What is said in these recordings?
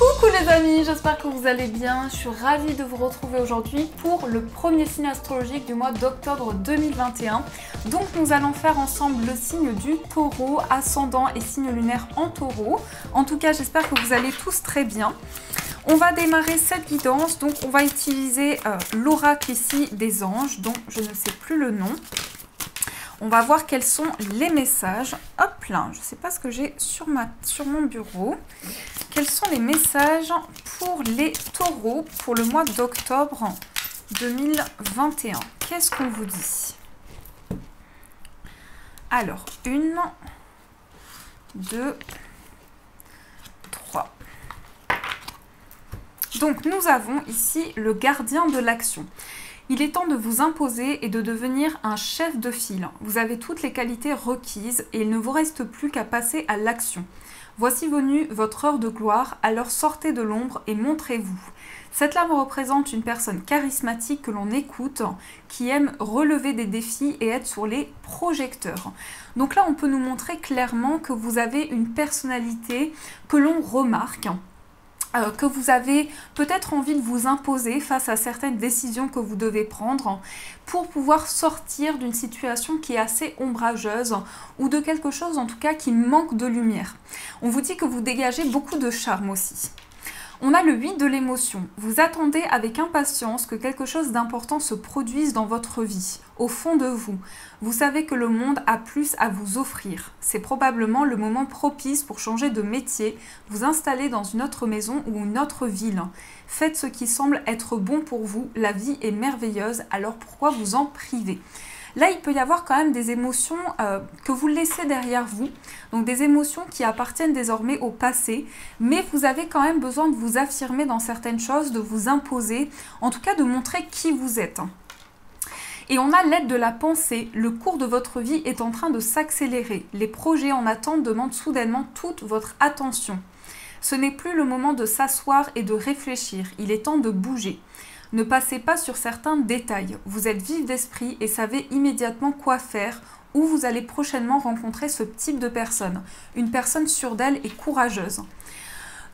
Coucou les amis, j'espère que vous allez bien. Je suis ravie de vous retrouver aujourd'hui pour le premier signe astrologique du mois d'octobre 2021. Donc nous allons faire ensemble le signe du taureau, ascendant et signe lunaire en taureau. En tout cas, j'espère que vous allez tous très bien. On va démarrer cette guidance, donc on va utiliser l'oracle ici des anges, dont je ne sais plus le nom. On va voir quels sont les messages. Hop là, je ne sais pas ce que j'ai sur mon bureau. Quels sont les messages pour les taureaux pour le mois d'octobre 2021? Qu'est-ce qu'on vous dit? Alors, 1, 2, 3. Donc, nous avons ici le gardien de l'action. Il est temps de vous imposer et de devenir un chef de file. Vous avez toutes les qualités requises et il ne vous reste plus qu'à passer à l'action. Voici venue votre heure de gloire, alors sortez de l'ombre et montrez-vous. Cette lame représente une personne charismatique que l'on écoute, qui aime relever des défis et être sur les projecteurs. Donc là, on peut nous montrer clairement que vous avez une personnalité que l'on remarque. Que vous avez peut-être envie de vous imposer face à certaines décisions que vous devez prendre pour pouvoir sortir d'une situation qui est assez ombrageuse ou de quelque chose en tout cas qui manque de lumière. On vous dit que vous dégagez beaucoup de charme aussi. On a le 8 de l'émotion. Vous attendez avec impatience que quelque chose d'important se produise dans votre vie, au fond de vous. Vous savez que le monde a plus à vous offrir. C'est probablement le moment propice pour changer de métier, vous installer dans une autre maison ou une autre ville. Faites ce qui semble être bon pour vous. La vie est merveilleuse, alors pourquoi vous en priver ? Là, il peut y avoir quand même des émotions que vous laissez derrière vous, donc des émotions qui appartiennent désormais au passé, mais vous avez quand même besoin de vous affirmer dans certaines choses, de vous imposer, en tout cas de montrer qui vous êtes. Et on a l'aide de la pensée. Le cours de votre vie est en train de s'accélérer. Les projets en attente demandent soudainement toute votre attention. Ce n'est plus le moment de s'asseoir et de réfléchir, il est temps de bouger. Ne passez pas sur certains détails. Vous êtes vif d'esprit et savez immédiatement quoi faire, ou vous allez prochainement rencontrer ce type de personne. Une personne sûre d'elle et courageuse.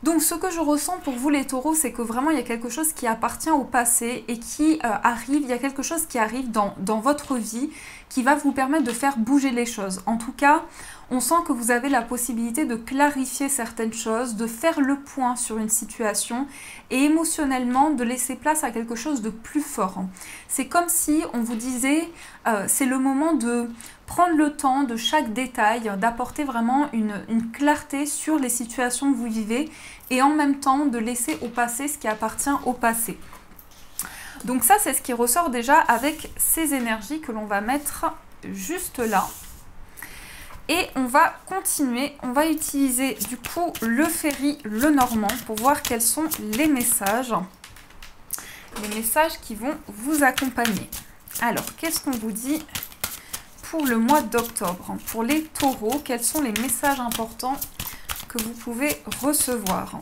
Donc ce que je ressens pour vous les taureaux, c'est que vraiment il y a quelque chose qui appartient au passé et qui arrive, il y a quelque chose qui arrive dans votre vie qui va vous permettre de faire bouger les choses. En tout cas, on sent que vous avez la possibilité de clarifier certaines choses, de faire le point sur une situation et émotionnellement de laisser place à quelque chose de plus fort. C'est comme si on vous disait, c'est le moment de prendre le temps de chaque détail, d'apporter vraiment une clarté sur les situations que vous vivez et en même temps de laisser au passé ce qui appartient au passé. Donc ça, c'est ce qui ressort déjà avec ces énergies que l'on va mettre juste là. Et on va continuer, on va utiliser du coup le Ferry Lenormand pour voir quels sont les messages qui vont vous accompagner. Alors, qu'est-ce qu'on vous dit pour le mois d'octobre? Pour les taureaux, quels sont les messages importants que vous pouvez recevoir?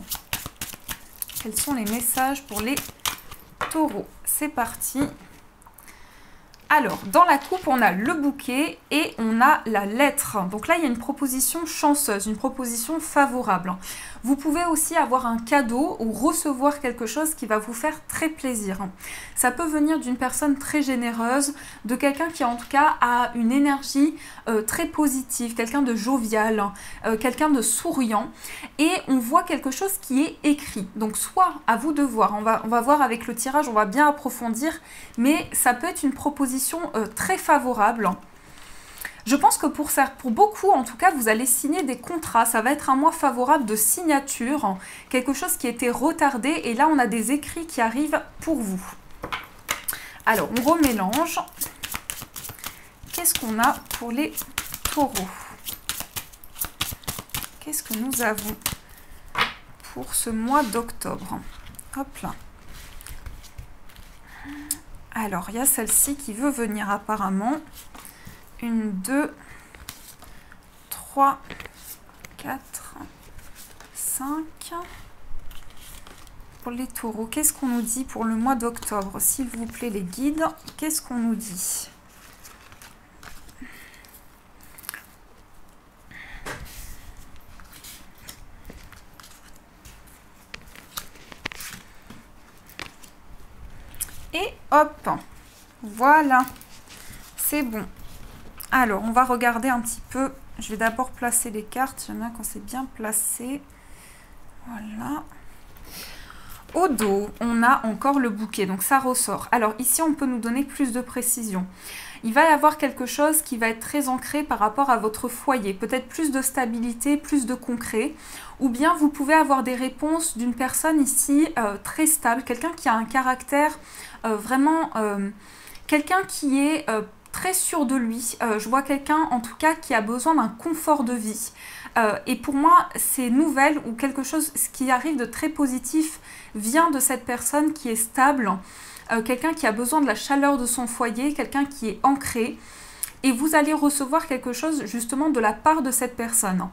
Quels sont les messages pour les taureaux? C'est parti. Alors, dans la coupe, on a le bouquet et on a la lettre. Donc là, il y a une proposition chanceuse, une proposition favorable. Vous pouvez aussi avoir un cadeau ou recevoir quelque chose qui va vous faire très plaisir. Ça peut venir d'une personne très généreuse, de quelqu'un qui en tout cas a une énergie très positive, quelqu'un de jovial, quelqu'un de souriant. Et on voit quelque chose qui est écrit. Donc soit à vous de voir, on va voir avec le tirage, on va bien approfondir, mais ça peut être une proposition très favorable. Je pense que pour beaucoup, en tout cas, vous allez signer des contrats. Ça va être un mois favorable de signature, quelque chose qui était retardé. Et là, on a des écrits qui arrivent pour vous. Alors, on remélange. Qu'est-ce qu'on a pour les taureaux? Qu'est-ce que nous avons pour ce mois d'octobre? Hop là. Alors, il y a celle-ci qui veut venir apparemment. 1, 2, 3, 4, 5. Pour les taureaux, qu'est-ce qu'on nous dit pour le mois d'octobre? S'il vous plaît, les guides, qu'est-ce qu'on nous dit? Et hop, voilà, c'est bon. Alors, on va regarder un petit peu. Je vais d'abord placer les cartes. J'aime bien quand c'est bien placé. Voilà. Au dos, on a encore le bouquet, donc ça ressort. Alors ici, on peut nous donner plus de précision. Il va y avoir quelque chose qui va être très ancré par rapport à votre foyer. Peut-être plus de stabilité, plus de concret. Ou bien vous pouvez avoir des réponses d'une personne ici très stable. Quelqu'un qui a un caractère vraiment... quelqu'un qui est... très sûr de lui. Je vois quelqu'un en tout cas qui a besoin d'un confort de vie. Et pour moi, ces nouvelles ou quelque chose ce qui arrive de très positif vient de cette personne qui est stable, quelqu'un qui a besoin de la chaleur de son foyer, quelqu'un qui est ancré. Et vous allez recevoir quelque chose justement de la part de cette personne.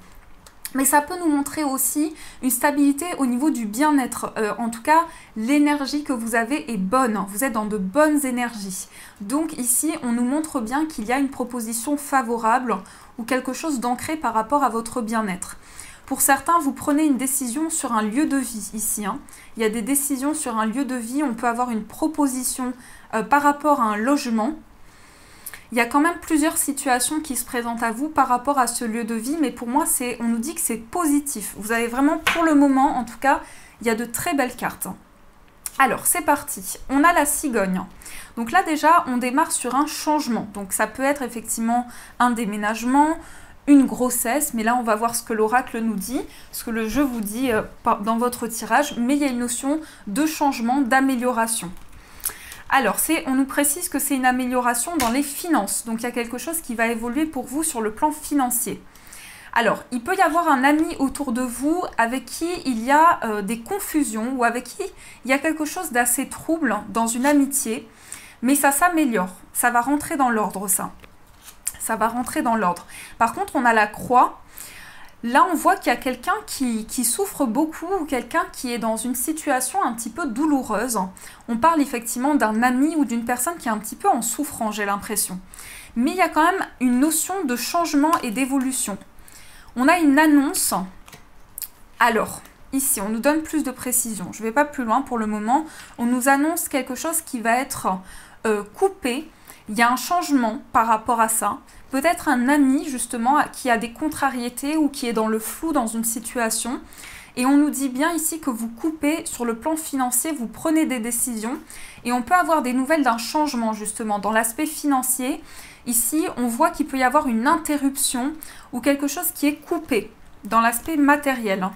Mais ça peut nous montrer aussi une stabilité au niveau du bien-être. En tout cas, l'énergie que vous avez est bonne. Vous êtes dans de bonnes énergies. Donc ici, on nous montre bien qu'il y a une proposition favorable ou quelque chose d'ancré par rapport à votre bien-être. Pour certains, vous prenez une décision sur un lieu de vie ici. Il y a des décisions sur un lieu de vie. On peut avoir une proposition par rapport à un logement. Il y a quand même plusieurs situations qui se présentent à vous par rapport à ce lieu de vie, mais pour moi, on nous dit que c'est positif. Vous avez vraiment, pour le moment, en tout cas, il y a de très belles cartes. Alors, c'est parti. On a la cigogne. Donc là, déjà, on démarre sur un changement. Donc, ça peut être effectivement un déménagement, une grossesse, mais là, on va voir ce que l'oracle nous dit, ce que le jeu vous dit dans votre tirage, mais il y a une notion de changement, d'amélioration. Alors, on nous précise que c'est une amélioration dans les finances. Donc, il y a quelque chose qui va évoluer pour vous sur le plan financier. Alors, il peut y avoir un ami autour de vous avec qui il y a des confusions ou avec qui il y a quelque chose d'assez trouble dans une amitié. Mais ça s'améliore. Ça va rentrer dans l'ordre, ça. Ça va rentrer dans l'ordre. Par contre, on a la croix. Là, on voit qu'il y a quelqu'un qui souffre beaucoup ou quelqu'un qui est dans une situation un petit peu douloureuse. On parle effectivement d'un ami ou d'une personne qui est un petit peu en souffrance, j'ai l'impression. Mais il y a quand même une notion de changement et d'évolution. On a une annonce. Alors, ici, on nous donne plus de précision. Je ne vais pas plus loin pour le moment. On nous annonce quelque chose qui va être coupé. Il y a un changement par rapport à ça. Peut-être un ami, justement, qui a des contrariétés ou qui est dans le flou dans une situation. Et on nous dit bien ici que vous coupez sur le plan financier, vous prenez des décisions. Et on peut avoir des nouvelles d'un changement, justement, dans l'aspect financier. Ici, on voit qu'il peut y avoir une interruption ou quelque chose qui est coupé dans l'aspect matériel.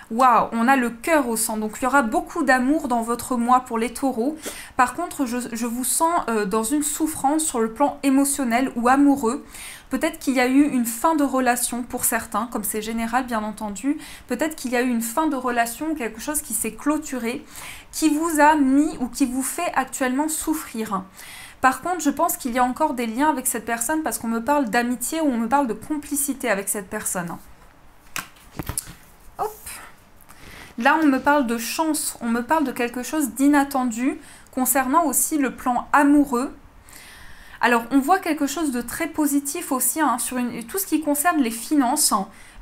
Waouh, on a le cœur au sang, donc il y aura beaucoup d'amour dans votre mois pour les taureaux. Par contre, je vous sens dans une souffrance sur le plan émotionnel ou amoureux. Peut-être qu'il y a eu une fin de relation pour certains, comme c'est général bien entendu. Peut-être qu'il y a eu une fin de relation ou quelque chose qui s'est clôturé, qui vous a mis ou qui vous fait actuellement souffrir. Par contre, je pense qu'il y a encore des liens avec cette personne parce qu'on me parle d'amitié ou on me parle de complicité avec cette personne. Hop. Là, on me parle de chance, on me parle de quelque chose d'inattendu concernant aussi le plan amoureux. Alors, on voit quelque chose de très positif aussi sur tout ce qui concerne les finances.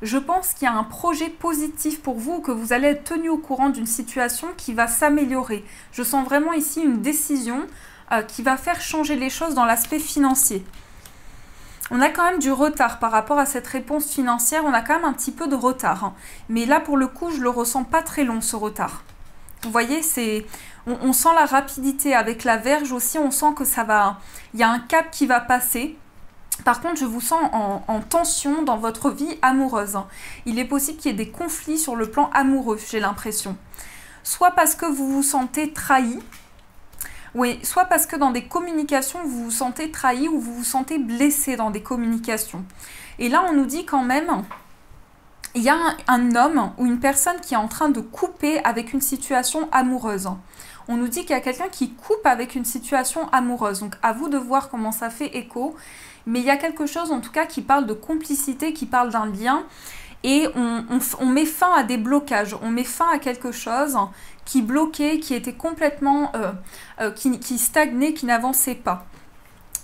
Je pense qu'il y a un projet positif pour vous, que vous allez être tenu au courant d'une situation qui va s'améliorer. Je sens vraiment ici une décision qui va faire changer les choses dans l'aspect financier. On a quand même du retard par rapport à cette réponse financière, on a quand même un petit peu de retard. Mais là, pour le coup, je le ressens pas très long, ce retard. Vous voyez, on sent la rapidité avec la Vierge aussi, on sent que ça va... Il y a un cap qui va passer. Par contre, je vous sens en tension dans votre vie amoureuse. Il est possible qu'il y ait des conflits sur le plan amoureux, j'ai l'impression. Soit parce que vous vous sentez trahi, oui, soit parce que dans des communications, vous vous sentez trahi ou vous vous sentez blessé dans des communications. Et là, on nous dit quand même, il y a un homme ou une personne qui est en train de couper avec une situation amoureuse. On nous dit qu'il y a quelqu'un qui coupe avec une situation amoureuse. Donc, à vous de voir comment ça fait écho. Mais il y a quelque chose, en tout cas, qui parle de complicité, qui parle d'un lien. Et on met fin à des blocages, on met fin à quelque chose qui bloquait, qui était complètement, qui stagnait, qui n'avançait pas.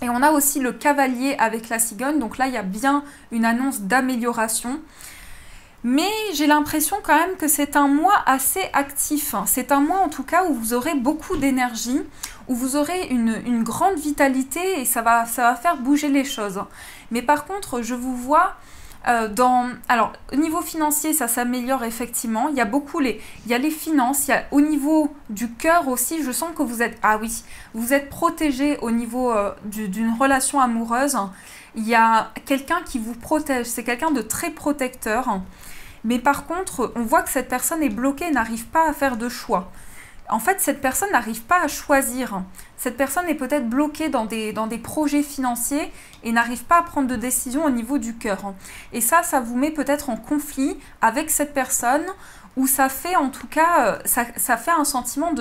Et on a aussi le cavalier avec la cigogne, donc là il y a bien une annonce d'amélioration. Mais j'ai l'impression quand même que c'est un mois assez actif. C'est un mois en tout cas où vous aurez beaucoup d'énergie, où vous aurez une grande vitalité et ça va faire bouger les choses. Mais par contre, je vous vois alors, au niveau financier, ça s'améliore effectivement. Il y a il y a les finances, au niveau du cœur aussi, je sens que vous êtes, ah oui, vous êtes protégé au niveau d'une relation amoureuse. Il y a quelqu'un qui vous protège, c'est quelqu'un de très protecteur. Mais par contre, on voit que cette personne est bloquée, n'arrive pas à faire de choix. En fait, cette personne n'arrive pas à choisir. Cette personne est peut-être bloquée dans des projets financiers et n'arrive pas à prendre de décision au niveau du cœur. Et ça vous met peut-être en conflit avec cette personne, ou ça fait en tout cas, ça fait un sentiment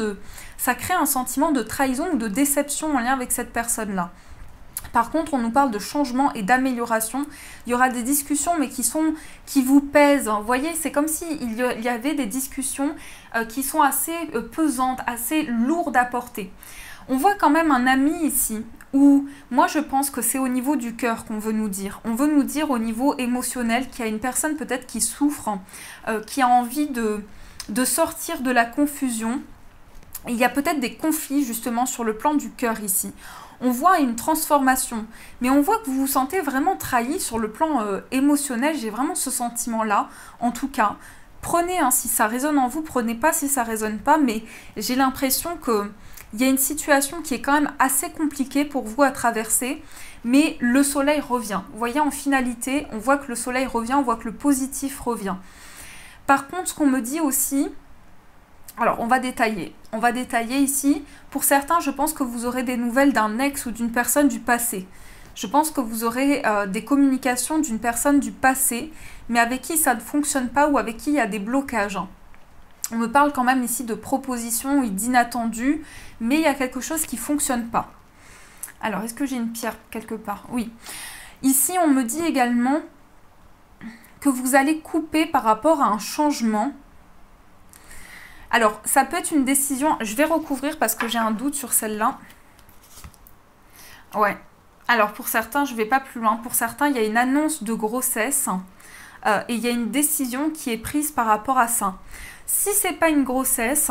ça crée un sentiment de trahison ou de déception en lien avec cette personne-là. Par contre, on nous parle de changement et d'amélioration. Il y aura des discussions, mais qui vous pèsent. Vous voyez, c'est comme s'il y avait des discussions qui sont assez pesantes, assez lourdes à porter. On voit quand même un ami ici, où moi je pense que c'est au niveau du cœur qu'on veut nous dire. On veut nous dire au niveau émotionnel qu'il y a une personne peut-être qui souffre, qui a envie de sortir de la confusion. Il y a peut-être des conflits justement sur le plan du cœur ici. On voit une transformation, mais on voit que vous vous sentez vraiment trahi sur le plan émotionnel. J'ai vraiment ce sentiment-là, en tout cas. Prenez si ça résonne en vous, prenez pas si ça résonne pas, mais j'ai l'impression qu'il y a une situation qui est quand même assez compliquée pour vous à traverser, mais le soleil revient. Vous voyez, en finalité, on voit que le soleil revient, on voit que le positif revient. Par contre, ce qu'on me dit aussi... Alors, on va détailler. On va détailler ici. Pour certains, je pense que vous aurez des nouvelles d'un ex ou d'une personne du passé. Je pense que vous aurez des communications d'une personne du passé, mais avec qui ça ne fonctionne pas ou avec qui il y a des blocages. On me parle quand même ici de propositions et d'inattendus, mais il y a quelque chose qui ne fonctionne pas. Alors, est-ce que j'ai une pierre quelque part? Oui. Ici, on me dit également que vous allez couper par rapport à un changement. Alors, ça peut être une décision... Je vais recouvrir parce que j'ai un doute sur celle-là. Ouais. Alors, pour certains, je ne vais pas plus loin. Pour certains, il y a une annonce de grossesse et il y a une décision qui est prise par rapport à ça. Si ce n'est pas une grossesse,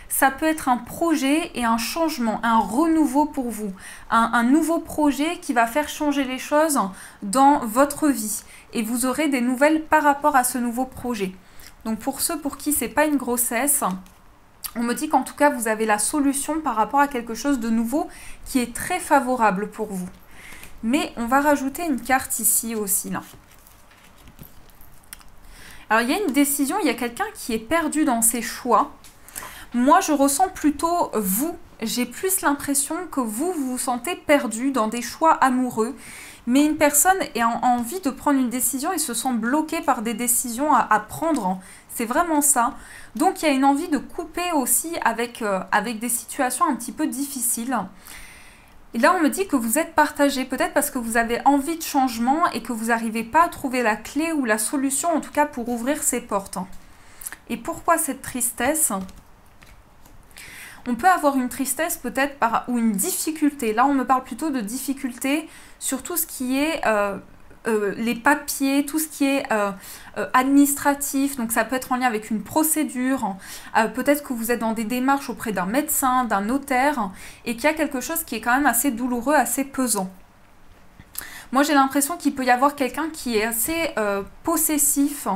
ça peut être un projet et un changement, un renouveau pour vous. Un nouveau projet qui va faire changer les choses dans votre vie. Et vous aurez des nouvelles par rapport à ce nouveau projet. Donc pour ceux pour qui ce n'est pas une grossesse, on me dit qu'en tout cas vous avez la solution par rapport à quelque chose de nouveau qui est très favorable pour vous. Mais on va rajouter une carte ici aussi là. Alors il y a une décision, il y a quelqu'un qui est perdu dans ses choix. Moi je ressens plutôt vous, j'ai plus l'impression que vous vous sentez perdu dans des choix amoureux. Mais une personne a envie de prendre une décision et se sent bloquée par des décisions à prendre. C'est vraiment ça. Donc, il y a une envie de couper aussi avec des situations un petit peu difficiles. Et là, on me dit que vous êtes partagé, peut-être parce que vous avez envie de changement et que vous n'arrivez pas à trouver la clé ou la solution, en tout cas, pour ouvrir ces portes. Et pourquoi cette tristesse ? On peut avoir une tristesse peut-être ou une difficulté. Là, on me parle plutôt de difficulté sur tout ce qui est les papiers, tout ce qui est administratif. Donc, ça peut être en lien avec une procédure. Peut-être que vous êtes dans des démarches auprès d'un médecin, d'un notaire, et qu'il y a quelque chose qui est quand même assez douloureux, assez pesant. Moi, j'ai l'impression qu'il peut y avoir quelqu'un qui est assez possessif,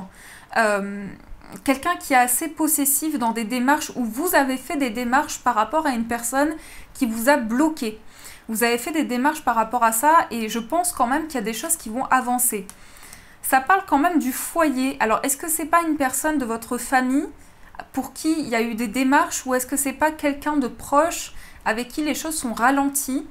quelqu'un qui est assez possessif dans des démarches où vous avez fait des démarches par rapport à une personne qui vous a bloqué. Vous avez fait des démarches par rapport à ça et je pense quand même qu'il y a des choses qui vont avancer. Ça parle quand même du foyer. Alors, est-ce que c'est pas une personne de votre famille pour qui il y a eu des démarches ou est-ce que c'est pas quelqu'un de proche avec qui les choses sont ralenties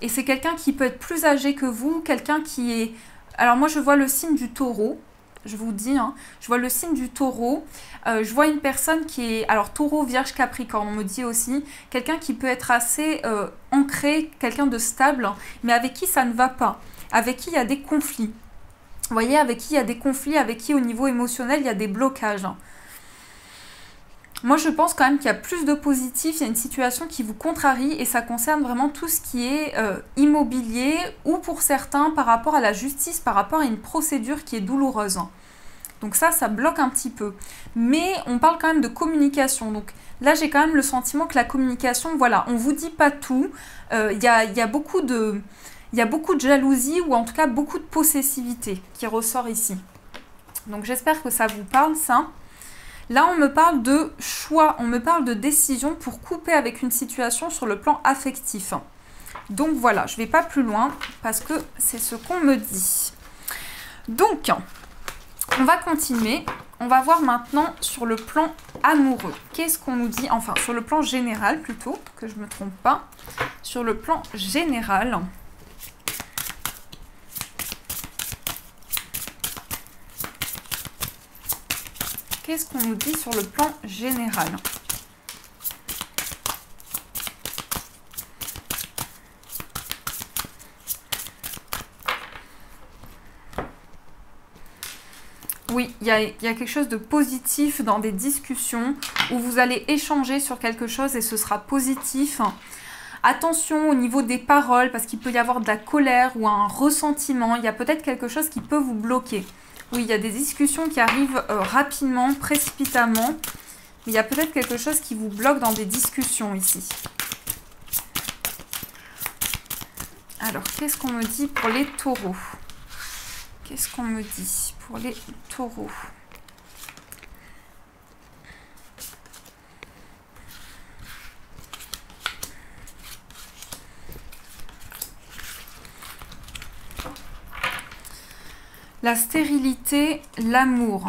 et c'est quelqu'un qui peut être plus âgé que vous, quelqu'un qui est... Alors moi, je vois le signe du taureau. Je vous dis, hein, je vois le signe du taureau, je vois une personne qui est, alors taureau, vierge, capricorne, on me dit aussi, quelqu'un qui peut être assez ancré, quelqu'un de stable, mais avec qui ça ne va pas, avec qui il y a des conflits. Vous voyez, avec qui il y a des conflits, avec qui au niveau émotionnel, il y a des blocages. Moi, je pense quand même qu'il y a plus de positif, il y a une situation qui vous contrarie et ça concerne vraiment tout ce qui est immobilier ou pour certains par rapport à la justice, par rapport à une procédure qui est douloureuse. Donc ça bloque un petit peu. Mais on parle quand même de communication. Donc là, j'ai quand même le sentiment que la communication, voilà, on vous dit pas tout. Il y a beaucoup de jalousie ou en tout cas beaucoup de possessivité qui ressort ici. Donc j'espère que ça vous parle, ça. Là, on me parle de choix, on me parle de décision pour couper avec une situation sur le plan affectif. Donc voilà, je ne vais pas plus loin parce que c'est ce qu'on me dit. Donc, on va continuer. On va voir maintenant sur le plan amoureux. Qu'est-ce qu'on nous dit? Enfin, sur le plan général plutôt, que je ne me trompe pas. Sur le plan général. Qu'est-ce qu'on nous dit sur le plan général? Oui, il y a quelque chose de positif dans des discussions où vous allez échanger sur quelque chose et ce sera positif. Attention au niveau des paroles parce qu'il peut y avoir de la colère ou un ressentiment. Il y a peut-être quelque chose qui peut vous bloquer. Oui, il y a des discussions qui arrivent rapidement, précipitamment. Mais il y a peut-être quelque chose qui vous bloque dans des discussions ici. Alors, qu'est-ce qu'on me dit pour les taureaux? Qu'est-ce qu'on me dit pour les taureaux? La stérilité, l'amour.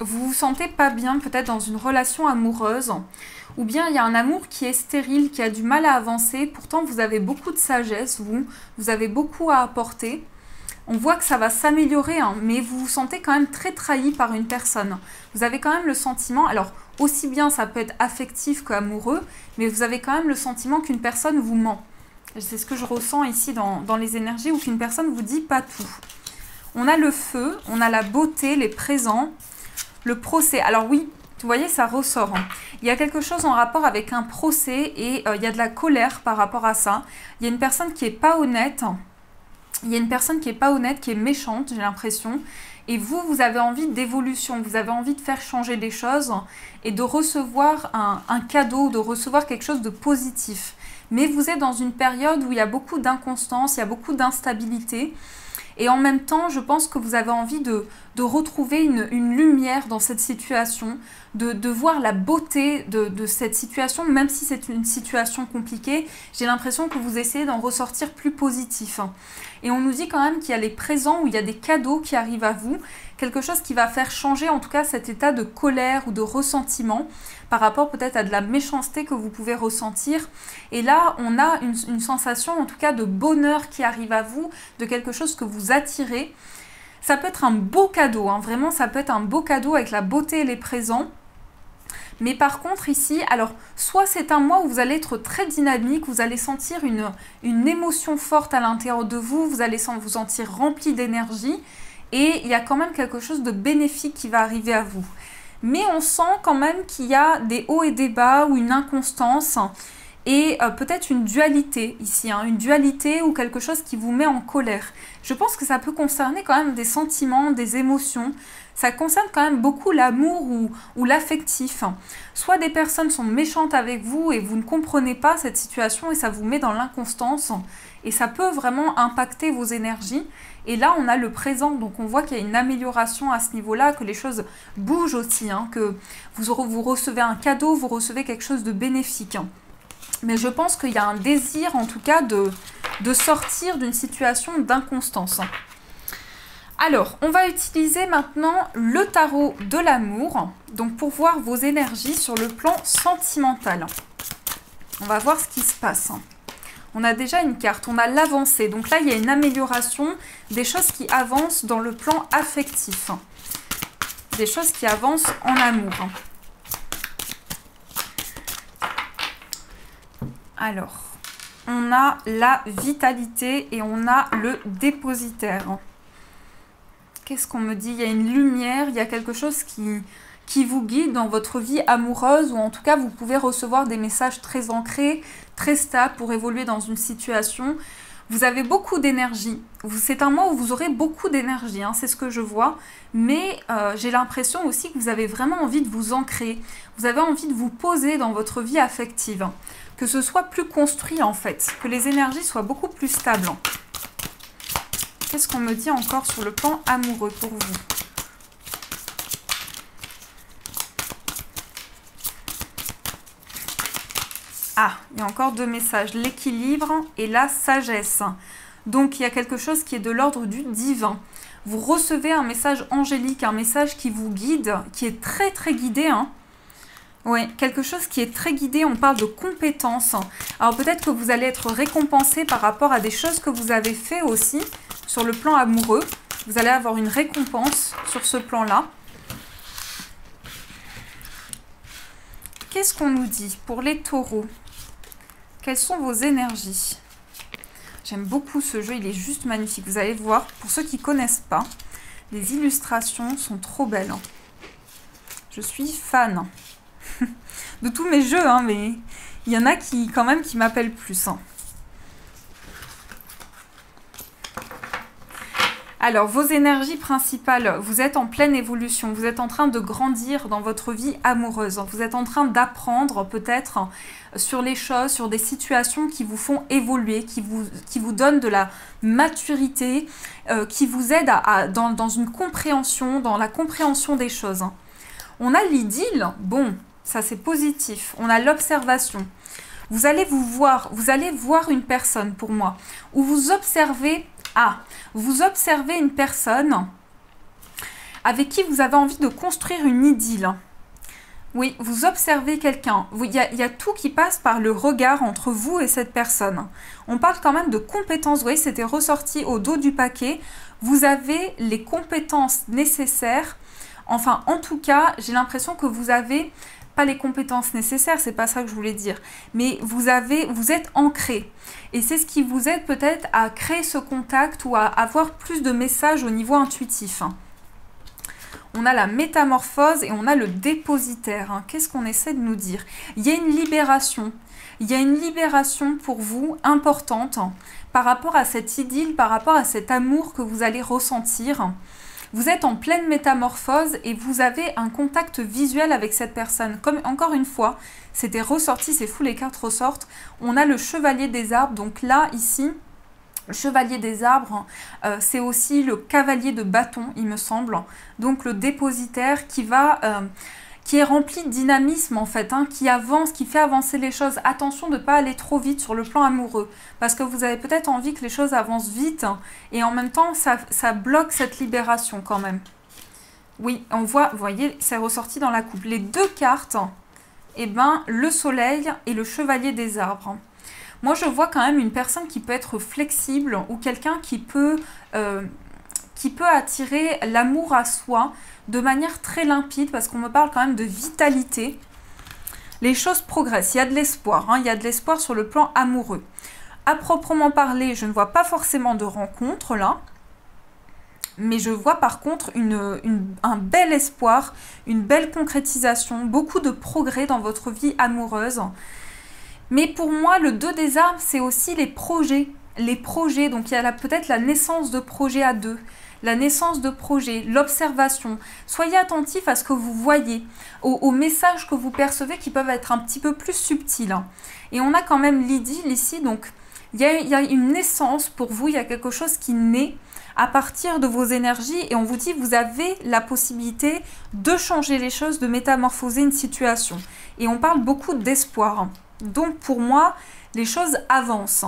Vous vous sentez pas bien peut-être dans une relation amoureuse ou bien il y a un amour qui est stérile, qui a du mal à avancer. Pourtant, vous avez beaucoup de sagesse, vous avez beaucoup à apporter. On voit que ça va s'améliorer, hein, mais vous vous sentez quand même très trahi par une personne. Vous avez quand même le sentiment, alors aussi bien ça peut être affectif qu'amoureux, mais vous avez quand même le sentiment qu'une personne vous ment. C'est ce que je ressens ici dans les énergies, ou qu'une personne vous dit pas tout. On a le feu, on a la beauté, les présents, le procès. Alors oui, vous voyez, ça ressort. Il y a quelque chose en rapport avec un procès et il y a de la colère par rapport à ça. Il y a une personne qui n'est pas honnête. Il y a une personne qui n'est pas honnête, qui est méchante, j'ai l'impression. Et vous avez envie d'évolution, vous avez envie de faire changer les choses et de recevoir un cadeau, de recevoir quelque chose de positif. Mais vous êtes dans une période où il y a beaucoup d'inconstance, il y a beaucoup d'instabilité. Et en même temps, je pense que vous avez envie de retrouver une lumière dans cette situation, de voir la beauté de cette situation, même si c'est une situation compliquée. J'ai l'impression que vous essayez d'en ressortir plus positif. Et on nous dit quand même qu'il y a les présents où il y a des cadeaux qui arrivent à vous, quelque chose qui va faire changer en tout cas cet état de colère ou de ressentiment par rapport peut-être à de la méchanceté que vous pouvez ressentir. Et là, on a une sensation en tout cas de bonheur qui arrive à vous, de quelque chose que vous attirez. Ça peut être un beau cadeau, hein, vraiment ça peut être un beau cadeau avec la beauté et les présents. Mais par contre ici, alors soit c'est un mois où vous allez être très dynamique, vous allez sentir une émotion forte à l'intérieur de vous, vous allez vous sentir rempli d'énergie et il y a quand même quelque chose de bénéfique qui va arriver à vous. Mais on sent quand même qu'il y a des hauts et des bas ou une inconstance et peut-être une dualité ici, hein, une dualité ou quelque chose qui vous met en colère. Je pense que ça peut concerner quand même des sentiments, des émotions. Ça concerne quand même beaucoup l'amour ou l'affectif. Soit des personnes sont méchantes avec vous et vous ne comprenez pas cette situation et ça vous met dans l'inconstance. Et ça peut vraiment impacter vos énergies. Et là, on a le présent. Donc, on voit qu'il y a une amélioration à ce niveau-là, que les choses bougent aussi, hein, que vous recevez un cadeau, vous recevez quelque chose de bénéfique. Mais je pense qu'il y a un désir, en tout cas, de sortir d'une situation d'inconstance. Alors, on va utiliser maintenant le tarot de l'amour, donc pour voir vos énergies sur le plan sentimental. On va voir ce qui se passe. On a déjà une carte, on a l'avancée. Donc là, il y a une amélioration, des choses qui avancent dans le plan affectif. Des choses qui avancent en amour. Alors, on a la vitalité et on a le dépositaire. Qu'est-ce qu'on me dit? Il y a une lumière, il y a quelque chose qui vous guide dans votre vie amoureuse ou en tout cas, vous pouvez recevoir des messages très ancrés, très stables pour évoluer dans une situation. Vous avez beaucoup d'énergie. C'est un mois où vous aurez beaucoup d'énergie, hein, c'est ce que je vois. Mais j'ai l'impression aussi que vous avez vraiment envie de vous ancrer. Vous avez envie de vous poser dans votre vie affective. Que ce soit plus construit en fait. Que les énergies soient beaucoup plus stables. Qu'est-ce qu'on me dit encore sur le plan amoureux pour vous? Ah, il y a encore deux messages. L'équilibre et la sagesse. Donc, il y a quelque chose qui est de l'ordre du divin. Vous recevez un message angélique, un message qui vous guide, qui est très très guidé. Hein. Oui, quelque chose qui est très guidé. On parle de compétences. Alors, peut-être que vous allez être récompensé par rapport à des choses que vous avez fait aussi sur le plan amoureux. Vous allez avoir une récompense sur ce plan-là. Qu'est-ce qu'on nous dit pour les taureaux? Quelles sont vos énergies? J'aime beaucoup ce jeu, il est juste magnifique. Vous allez voir, pour ceux qui ne connaissent pas, les illustrations sont trop belles. Je suis fan de tous mes jeux, hein, mais il y en a qui, quand même, qui m'appellent plus. Hein. Alors, vos énergies principales, vous êtes en pleine évolution, vous êtes en train de grandir dans votre vie amoureuse, vous êtes en train d'apprendre peut-être sur les choses, sur des situations qui vous font évoluer, qui vous donnent de la maturité, qui vous aident dans une compréhension, dans la compréhension des choses. On a l'idylle, bon, ça c'est positif, on a l'observation. Vous allez voir une personne pour moi, où vous observez... Ah, vous observez une personne avec qui vous avez envie de construire une idylle. Oui, vous observez quelqu'un. Il y a tout qui passe par le regard entre vous et cette personne. On parle quand même de compétences. Vous voyez, c'était ressorti au dos du paquet. Vous avez les compétences nécessaires. Enfin, en tout cas, j'ai l'impression que vous avez... Pas les compétences nécessaires, c'est pas ça que je voulais dire. Mais vous êtes ancré. Et c'est ce qui vous aide peut-être à créer ce contact ou à avoir plus de messages au niveau intuitif. On a la métamorphose et on a le dépositaire. Qu'est-ce qu'on essaie de nous dire? Il y a une libération. Il y a une libération pour vous importante par rapport à cette idylle, par rapport à cet amour que vous allez ressentir. Vous êtes en pleine métamorphose et vous avez un contact visuel avec cette personne. Comme encore une fois, c'était ressorti, c'est fou, les cartes ressortent. On a le chevalier des arbres, donc là, ici, le chevalier des arbres, c'est aussi le cavalier de bâton, il me semble. Donc le dépositaire qui est rempli de dynamisme en fait, hein, qui avance, qui fait avancer les choses. Attention de ne pas aller trop vite sur le plan amoureux, parce que vous avez peut-être envie que les choses avancent vite, et en même temps, ça bloque cette libération quand même. Oui, on voit, vous voyez, c'est ressorti dans la coupe. Les deux cartes, eh ben, le soleil et le chevalier des arbres. Moi, je vois quand même une personne qui peut être flexible, ou quelqu'un qui peut attirer l'amour à soi, de manière très limpide, parce qu'on me parle quand même de vitalité. Les choses progressent, il y a de l'espoir, hein, il y a de l'espoir sur le plan amoureux. À proprement parler, je ne vois pas forcément de rencontre là, mais je vois par contre un bel espoir, une belle concrétisation, beaucoup de progrès dans votre vie amoureuse. Mais pour moi, le 2 des arbres, c'est aussi les projets. Les projets, donc il y a peut-être la naissance de projets à deux. La naissance de projets, l'observation. Soyez attentifs à ce que vous voyez, aux messages que vous percevez qui peuvent être un petit peu plus subtils. Et on a quand même l'idylle ici, donc il y a une naissance pour vous, il y a quelque chose qui naît à partir de vos énergies et on vous dit vous avez la possibilité de changer les choses, de métamorphoser une situation. Et on parle beaucoup d'espoir. Donc pour moi, les choses avancent.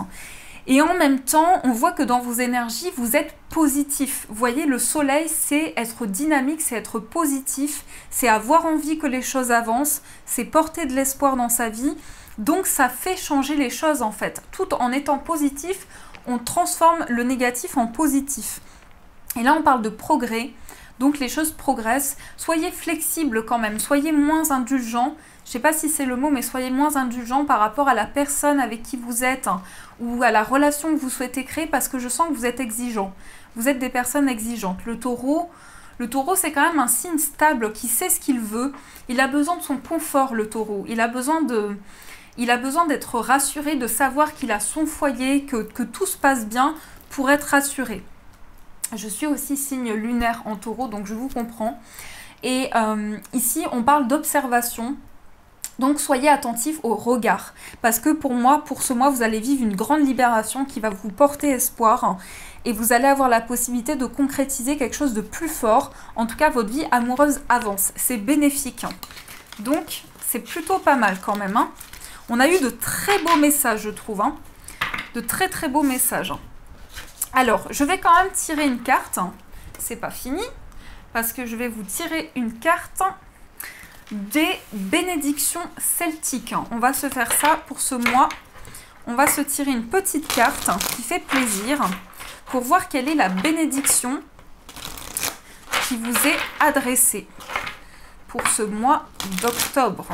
Et en même temps, on voit que dans vos énergies, vous êtes positif. Vous voyez, le soleil, c'est être dynamique, c'est être positif, c'est avoir envie que les choses avancent, c'est porter de l'espoir dans sa vie. Donc ça fait changer les choses en fait. Tout en étant positif, on transforme le négatif en positif. Et là, on parle de progrès. Donc les choses progressent. Soyez flexible quand même, soyez moins indulgent. Je ne sais pas si c'est le mot, mais soyez moins indulgent par rapport à la personne avec qui vous êtes ou à la relation que vous souhaitez créer parce que je sens que vous êtes exigeant. Vous êtes des personnes exigeantes. Le taureau, c'est quand même un signe stable qui sait ce qu'il veut. Il a besoin de son confort, le taureau. Il a besoin Il a besoin d'être rassuré, de savoir qu'il a son foyer, que tout se passe bien pour être rassuré. Je suis aussi signe lunaire en taureau, donc je vous comprends. Et ici, on parle d'observation. Donc soyez attentifs au regard, parce que pour ce mois, vous allez vivre une grande libération qui va vous porter espoir et vous allez avoir la possibilité de concrétiser quelque chose de plus fort. En tout cas, votre vie amoureuse avance, c'est bénéfique. Donc c'est plutôt pas mal quand même. On a eu de très beaux messages, je trouve, de très très beaux messages. Alors, je vais quand même tirer une carte, c'est pas fini, parce que je vais vous tirer une carte des bénédictions celtiques. On va se faire ça pour ce mois. On va se tirer une petite carte qui fait plaisir pour voir quelle est la bénédiction qui vous est adressée pour ce mois d'octobre.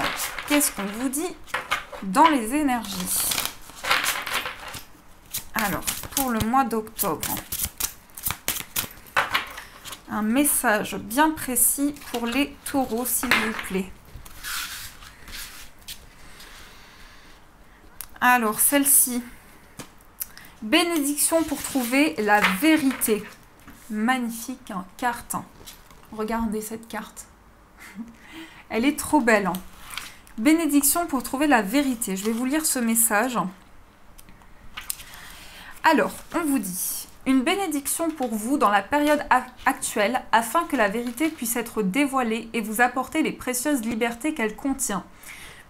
Qu'est-ce qu'on vous dit dans les énergies? Alors, pour le mois d'octobre, un message bien précis pour les taureaux, s'il vous plaît. Alors, celle-ci. Bénédiction pour trouver la vérité. Magnifique carte. Regardez cette carte. Elle est trop belle. Bénédiction pour trouver la vérité. Je vais vous lire ce message. Alors, on vous dit... Une bénédiction pour vous dans la période actuelle afin que la vérité puisse être dévoilée et vous apporter les précieuses libertés qu'elle contient.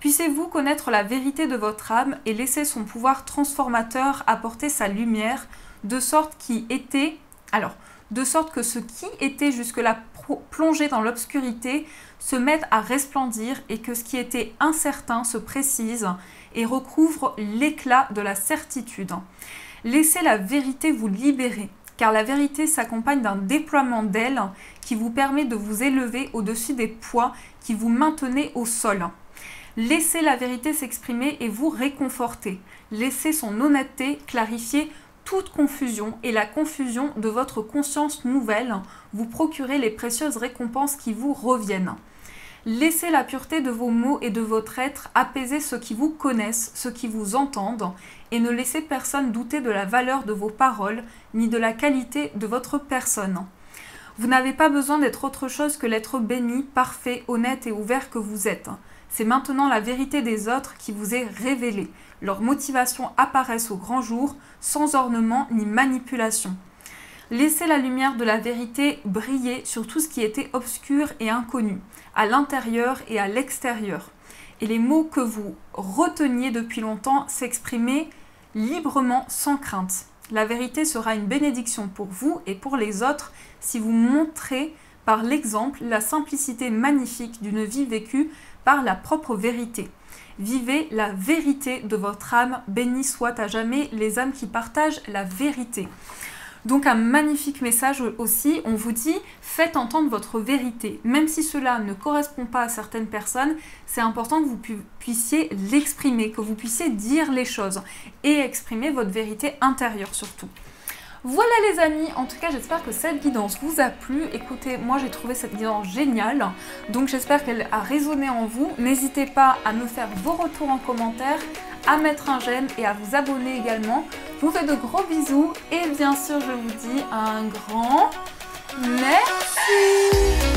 Puissiez-vous connaître la vérité de votre âme et laisser son pouvoir transformateur apporter sa lumière de sorte que ce qui était jusque-là plongé dans l'obscurité se mette à resplendir et que ce qui était incertain se précise et recouvre l'éclat de la certitude. Laissez la vérité vous libérer, car la vérité s'accompagne d'un déploiement d'ailes qui vous permet de vous élever au-dessus des poids qui vous maintenaient au sol. Laissez la vérité s'exprimer et vous réconforter. Laissez son honnêteté clarifier toute confusion et la confusion de votre conscience nouvelle vous procurer les précieuses récompenses qui vous reviennent. Laissez la pureté de vos mots et de votre être apaiser ceux qui vous connaissent, ceux qui vous entendent, et ne laissez personne douter de la valeur de vos paroles, ni de la qualité de votre personne. Vous n'avez pas besoin d'être autre chose que l'être béni, parfait, honnête et ouvert que vous êtes. C'est maintenant la vérité des autres qui vous est révélée. Leurs motivations apparaissent au grand jour, sans ornement ni manipulation. Laissez la lumière de la vérité briller sur tout ce qui était obscur et inconnu, à l'intérieur et à l'extérieur. Et les mots que vous reteniez depuis longtemps s'exprimer librement sans crainte. La vérité sera une bénédiction pour vous et pour les autres si vous montrez par l'exemple la simplicité magnifique d'une vie vécue par la propre vérité. Vivez la vérité de votre âme, béni soit à jamais les âmes qui partagent la vérité. Donc un magnifique message aussi, on vous dit faites entendre votre vérité. Même si cela ne correspond pas à certaines personnes, c'est important que vous puissiez l'exprimer, que vous puissiez dire les choses et exprimer votre vérité intérieure surtout. Voilà les amis, en tout cas j'espère que cette guidance vous a plu. Écoutez, moi j'ai trouvé cette guidance géniale, donc j'espère qu'elle a résonné en vous. N'hésitez pas à me faire vos retours en commentaire, à mettre un j'aime et à vous abonner également. Je vous fais de gros bisous et bien sûr je vous dis un grand merci.